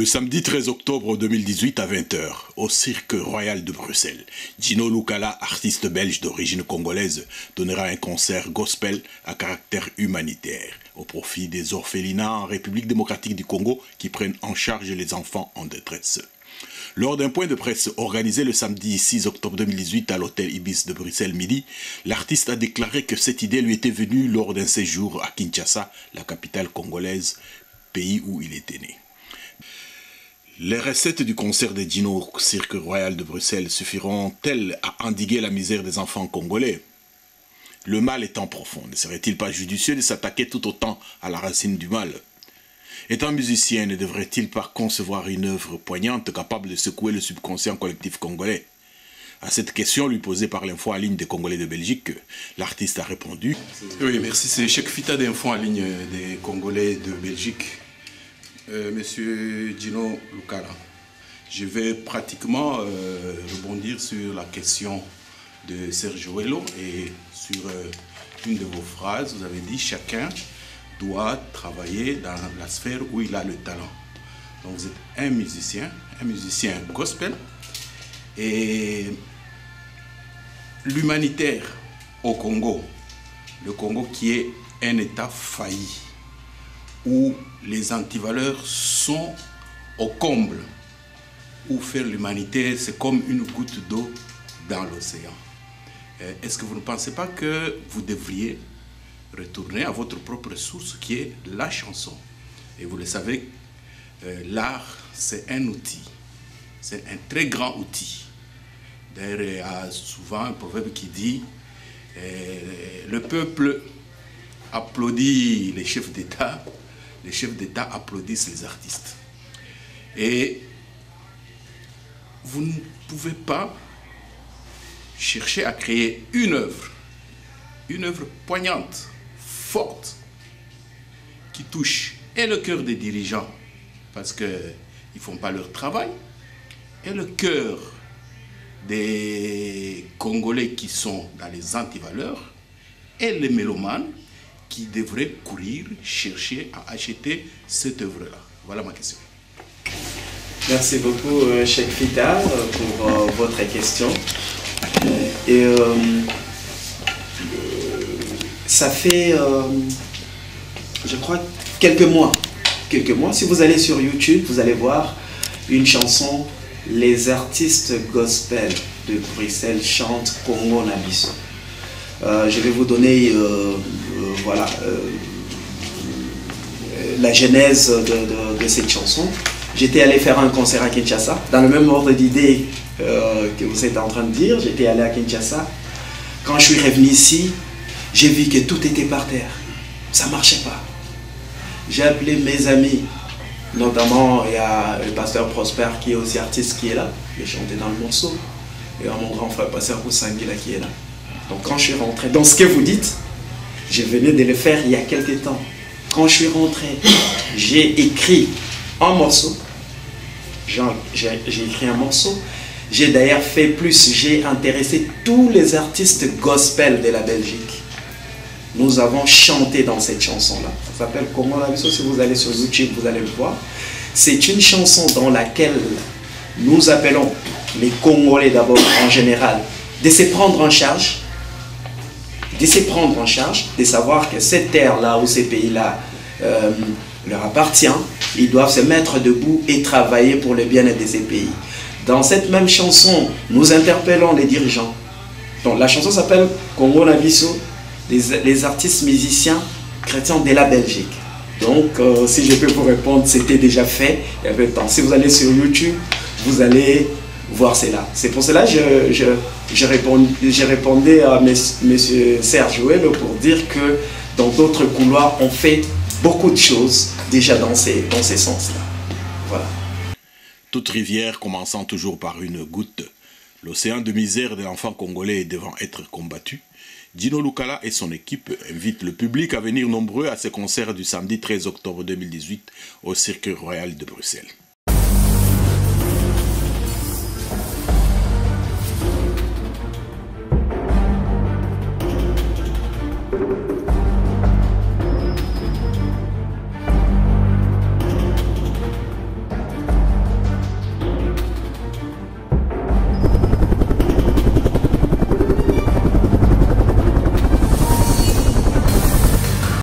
samedi 13 octobre 2018 à 20 h, au Cirque Royal de Bruxelles, Gino Lucala, artiste belge d'origine congolaise, donnera un concert gospel à caractère humanitaire au profit des orphelinats en République démocratique du Congo qui prennent en charge les enfants en détresse. Lors d'un point de presse organisé le samedi 6 octobre 2018 à l'hôtel Ibis de Bruxelles Midi, l'artiste a déclaré que cette idée lui était venue lors d'un séjour à Kinshasa, la capitale congolaise, pays où il était né. Les recettes du concert de Gino au Cirque Royal de Bruxelles suffiront-elles à endiguer la misère des enfants congolais? Le mal étant profond, ne serait-il pas judicieux de s'attaquer tout autant à la racine du mal? Étant musicien, ne devrait-il pas concevoir une œuvre poignante capable de secouer le subconscient collectif congolais? À cette question lui posée par l'info en ligne des Congolais de Belgique, l'artiste a répondu. Oui, merci. C'est Cheikh Fita d'info en ligne des Congolais de Belgique. Monsieur Gino Lucala, je vais pratiquement rebondir sur la question de Sergio Hello et sur une de vos phrases. Vous avez dit chacun doit travailler dans la sphère où il a le talent. Donc vous êtes un musicien gospel, et l'humanitaire au Congo, le Congo qui est un État failli, où les antivaleurs sont au comble, où faire l'humanité, c'est comme une goutte d'eau dans l'océan. Est-ce que vous ne pensez pas que vous devriez retourner à votre propre source qui est la chanson? Et vous le savez, l'art, c'est un outil, c'est un très grand outil. D'ailleurs, il y a souvent un proverbe qui dit le peuple applaudit les chefs d'État, les chefs d'État applaudissent les artistes. Et vous ne pouvez pas chercher à créer une œuvre poignante, forte, qui touche et le cœur des dirigeants, parce qu'ils ne font pas leur travail, et le cœur des Congolais qui sont dans les antivaleurs, et les mélomanes qui devraient courir, chercher à acheter cette œuvre-là. Voilà ma question. Merci beaucoup, Cheikh Fita, pour votre question. Et ça fait, je crois, quelques mois. Si vous allez sur YouTube, vous allez voir une chanson, les artistes gospel de Bruxelles chantent Congo na biso. Je vais vous donner la genèse de cette chanson. J'étais allé faire un concert à Kinshasa, dans le même ordre d'idée que vous êtes en train de dire. J'étais allé à Kinshasa. Quand je suis revenu ici, j'ai vu que tout était par terre. Ça ne marchait pas. J'ai appelé mes amis, notamment il y a le pasteur Prosper qui est aussi artiste qui est là. Il a chanté dans le morceau. Et mon grand frère pasteur Boussangila qui est là. Donc quand je suis rentré, dans ce que vous dites, je venais de le faire il y a quelques temps. Quand je suis rentré, j'ai écrit un morceau. J'ai écrit un morceau. J'ai d'ailleurs fait plus, j'ai intéressé tous les artistes gospel de la Belgique. Nous avons chanté dans cette chanson-là. Ça s'appelle Congo na biso. Si vous allez sur YouTube, vous allez le voir. C'est une chanson dans laquelle nous appelons les Congolais d'abord en général de se prendre en charge, de savoir que cette terre-là ou ces pays-là leur appartient. Ils doivent se mettre debout et travailler pour le bien-être de ces pays. Dans cette même chanson, nous interpellons les dirigeants. Donc la chanson s'appelle Congo na biso, les artistes musiciens chrétiens de la Belgique. Donc si je peux vous répondre, c'était déjà fait, il y avait le temps. Si vous allez sur YouTube, vous allez voir cela. C'est pour cela que je répondais à M. Sergio Hello pour dire que dans d'autres couloirs, on fait beaucoup de choses déjà dans ces sens-là. Voilà. Toute rivière commençant toujours par une goutte, l'océan de misère de l'enfant congolais est devant être combattu. Gino Lucala et son équipe invitent le public à venir nombreux à ce concert du samedi 13 octobre 2018 au Cirque Royal de Bruxelles.